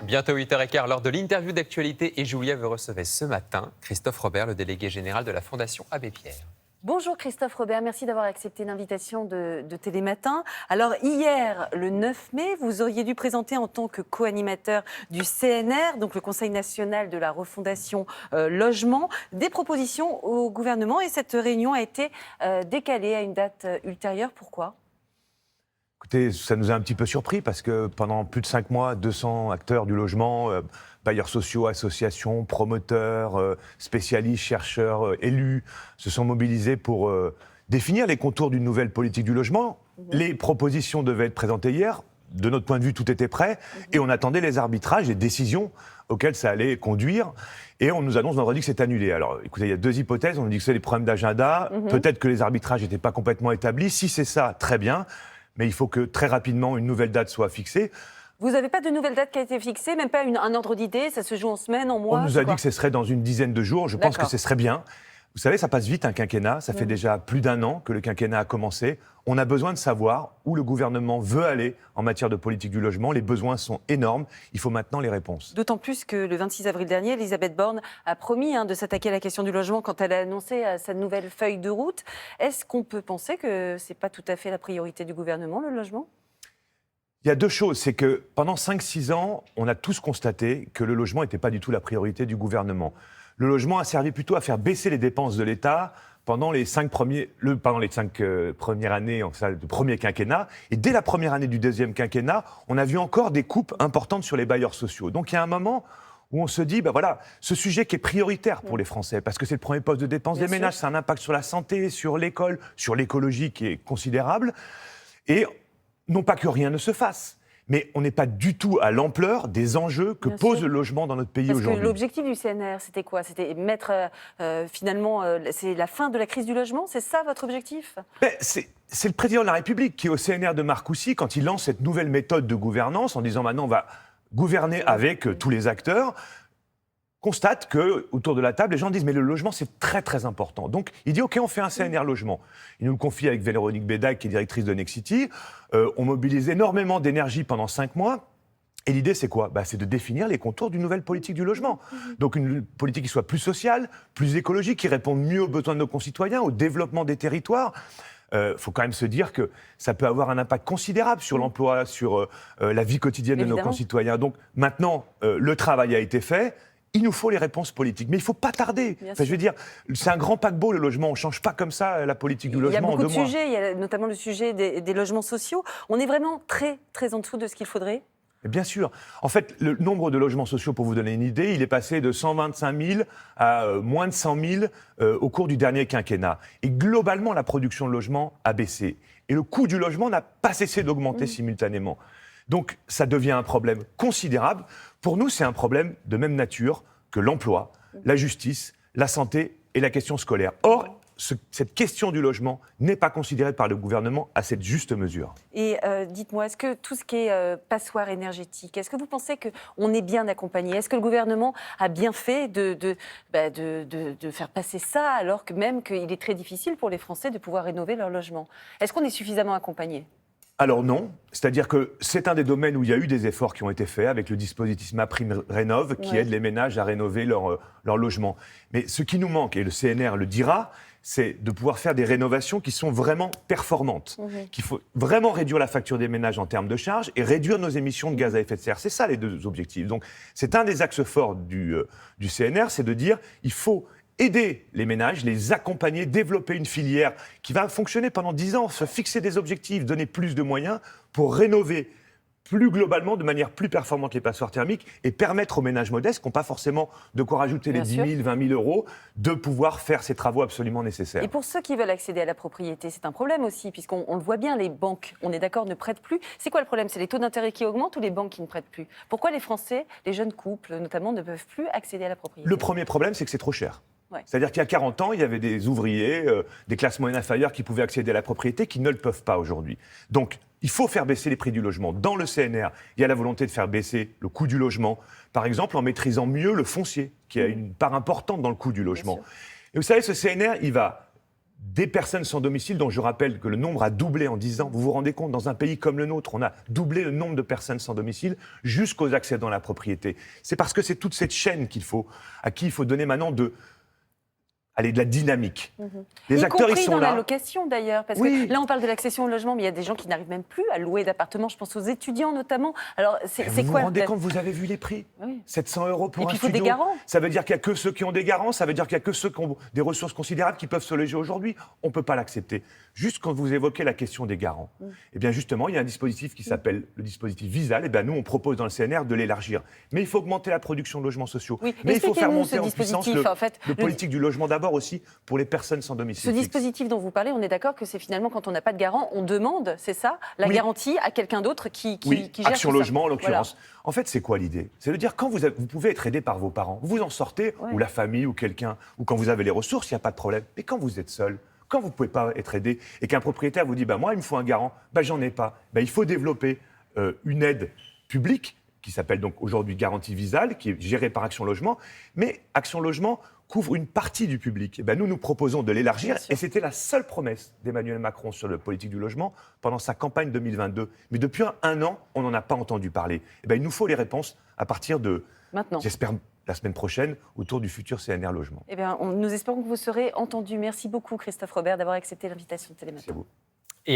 Bientôt 8h15, lors de l'interview d'actualité, et Julia vous recevez ce matin Christophe Robert, le délégué général de la Fondation Abbé Pierre. Bonjour Christophe Robert, merci d'avoir accepté l'invitation de Télématin. Alors hier, le 9 mai, vous auriez dû présenter en tant que co-animateur du CNR, donc le Conseil national de la refondation logement, des propositions au gouvernement et cette réunion a été décalée à une date ultérieure. Pourquoi ? Écoutez, ça nous a un petit peu surpris parce que pendant plus de 5 mois, 200 acteurs du logement, bailleurs sociaux, associations, promoteurs, spécialistes, chercheurs, élus, se sont mobilisés pour définir les contours d'une nouvelle politique du logement. Les propositions devaient être présentées hier. De notre point de vue, tout était prêt et on attendait les arbitrages, les décisions auxquelles ça allait conduire. Et on nous annonce vendredi que c'est annulé. Alors, écoutez, il y a deux hypothèses. On nous dit que c'est des problèmes d'agenda. Peut-être que les arbitrages n'étaient pas complètement établis. Si c'est ça, très bien. Mais il faut que très rapidement une nouvelle date soit fixée. Vous n'avez pas de nouvelle date qui a été fixée, même pas un ordre d'idée, ça se joue en semaine, en mois? On nous a dit que ce serait dans une dizaine de jours, je pense que ce serait bien. Vous savez, ça passe vite un quinquennat, ça fait déjà plus d'un an que le quinquennat a commencé. On a besoin de savoir où le gouvernement veut aller en matière de politique du logement. Les besoins sont énormes, il faut maintenant les réponses. D'autant plus que le 26 avril dernier, Elisabeth Borne a promis de s'attaquer à la question du logement quand elle a annoncé sa nouvelle feuille de route. Est-ce qu'on peut penser que ce n'est pas tout à fait la priorité du gouvernement, le logement ? Il y a deux choses, c'est que pendant 5-6 ans, on a tous constaté que le logement n'était pas du tout la priorité du gouvernement. Le logement a servi plutôt à faire baisser les dépenses de l'État pendant les 5 premières années du premier quinquennat. Et dès la première année du deuxième quinquennat, on a vu encore des coupes importantes sur les bailleurs sociaux. Donc il y a un moment où on se dit, ce sujet qui est prioritaire pour les Français, parce que c'est le premier poste de dépense des ménages, ça a un impact sur la santé, sur l'école, sur l'écologie qui est considérable. Et non pas que rien ne se fasse, mais on n'est pas du tout à l'ampleur des enjeux que pose le logement dans notre pays aujourd'hui. Parce que l'objectif du CNR, c'était quoi ? C'était mettre, c'est la fin de la crise du logement ? C'est ça votre objectif ? C'est le président de la République qui, au CNR de Marcoussis, quand il lance cette nouvelle méthode de gouvernance, en disant maintenant on va gouverner avec tous les acteurs, constate qu'autour de la table, les gens disent « mais le logement, c'est très très important ». Donc il dit « ok, on fait un CNR logement ». Il nous le confie avec Véronique Bédague, qui est directrice de Nexity. On mobilise énormément d'énergie pendant 5 mois. Et l'idée, c'est quoi ? C'est de définir les contours d'une nouvelle politique du logement. Donc une politique qui soit plus sociale, plus écologique, qui réponde mieux aux besoins de nos concitoyens, au développement des territoires. Faut quand même se dire que ça peut avoir un impact considérable sur l'emploi, sur la vie quotidienne de nos concitoyens. Donc maintenant, le travail a été fait. Il nous faut les réponses politiques. Mais il ne faut pas tarder. Je veux dire, c'est un grand paquebot, le logement. On ne change pas comme ça la politique du logement en 2 mois. Il y a beaucoup de sujets, il y a notamment le sujet des logements sociaux. On est vraiment très, très en dessous de ce qu'il faudrait ? Bien sûr. En fait, le nombre de logements sociaux, pour vous donner une idée, il est passé de 125 000 à moins de 100 000 au cours du dernier quinquennat. Et globalement, la production de logements a baissé. Et le coût du logement n'a pas cessé d'augmenter simultanément. Donc, ça devient un problème considérable. Pour nous, c'est un problème de même nature que l'emploi, la justice, la santé et la question scolaire. Or, cette question du logement n'est pas considérée par le gouvernement à cette juste mesure. Et dites-moi, est-ce que tout ce qui est passoire énergétique, est-ce que vous pensez qu'on est bien accompagné ? Est-ce que le gouvernement a bien fait de faire passer ça, alors que même qu'il est très difficile pour les Français de pouvoir rénover leur logement ? Est-ce qu'on est suffisamment accompagné ? Alors non, c'est-à-dire que c'est un des domaines où il y a eu des efforts qui ont été faits avec le dispositif MaPrimeRénov' qui aide les ménages à rénover leur logement. Mais ce qui nous manque, et le CNR le dira, c'est de pouvoir faire des rénovations qui sont vraiment performantes. Qu'il faut vraiment réduire la facture des ménages en termes de charges et réduire nos émissions de gaz à effet de serre. C'est ça les deux objectifs. Donc c'est un des axes forts du CNR, c'est de dire il faut aider les ménages, les accompagner, développer une filière qui va fonctionner pendant 10 ans, se fixer des objectifs, donner plus de moyens pour rénover plus globalement, de manière plus performante les passoires thermiques et permettre aux ménages modestes qui n'ont pas forcément de quoi rajouter les 10 000, 20 000 euros, de pouvoir faire ces travaux absolument nécessaires. Et pour ceux qui veulent accéder à la propriété, c'est un problème aussi, puisqu'on le voit bien, les banques, on est d'accord, ne prêtent plus. C'est quoi le problème ? C'est les taux d'intérêt qui augmentent ou les banques qui ne prêtent plus ? Pourquoi les Français, les jeunes couples notamment, ne peuvent plus accéder à la propriété ? Le premier problème, c'est que c'est trop cher. C'est-à-dire qu'il y a 40 ans, il y avait des ouvriers, des classes moyennes inférieures qui pouvaient accéder à la propriété, qui ne le peuvent pas aujourd'hui. Donc, il faut faire baisser les prix du logement. Dans le CNR, il y a la volonté de faire baisser le coût du logement, par exemple en maîtrisant mieux le foncier, qui a une part importante dans le coût du logement. Et vous savez, ce CNR, il va des personnes sans domicile, dont je rappelle que le nombre a doublé en 10 ans. Vous vous rendez compte, dans un pays comme le nôtre, on a doublé le nombre de personnes sans domicile jusqu'aux accédants à la propriété. C'est parce que c'est toute cette chaîne à qui il faut donner maintenant de la dynamique. Les y acteurs, ils compris sont dans là. la location d'ailleurs, parce Oui. que là on parle de l'accession au logement, mais il y a des gens qui n'arrivent même plus à louer d'appartements. Je pense aux étudiants notamment. Alors c'est Vous vous quoi rendez le compte, vous avez vu les prix, Oui. 700 € pour Et un puis, il faut studio. des garants. Ça veut dire qu'il n'y a que ceux qui ont des garants, ça veut dire qu'il n'y a que ceux qui ont des ressources considérables qui peuvent se loger aujourd'hui. On ne peut pas l'accepter. Juste quand vous évoquez la question des garants, eh bien justement, il y a un dispositif qui s'appelle le dispositif Visal. Eh bien nous, on propose dans le CNR de l'élargir. Mais il faut augmenter la production de logements sociaux. Oui. Mais il faut faire Expliquez-nous ce monter en puissance dispositif, en fait. le politique du logement d'abord aussi pour les personnes sans domicile Ce fixe. dispositif dont vous parlez, on est d'accord que c'est finalement quand on n'a pas de garant, on demande, c'est ça, la Oui. garantie à quelqu'un d'autre qui Oui, gère Action tout ça. Logement en Voilà. l'occurrence. En fait, c'est quoi l'idée? C'est de dire quand vous pouvez être aidé par vos parents, vous en sortez, Ouais. ou la famille, ou quelqu'un, ou quand vous avez les ressources, il n'y a pas de problème. Mais quand vous êtes seul, quand vous ne pouvez pas être aidé, et qu'un propriétaire vous dit moi, il me faut un garant, j'en ai pas, il faut développer une aide publique qui s'appelle donc aujourd'hui Garantie Visal, qui est gérée par Action Logement, mais Action Logement couvre une partie du public. Nous proposons de l'élargir, Bien sûr. et c'était la seule promesse d'Emmanuel Macron sur la politique du logement pendant sa campagne 2022. Mais depuis un an, on n'en a pas entendu parler. Il nous faut les réponses à partir de, Maintenant. j'espère, la semaine prochaine, autour du futur CNR Logement. Eh bien, nous espérons que vous serez entendu. Merci beaucoup, Christophe Robert, d'avoir accepté l'invitation de Merci Télématin. à vous.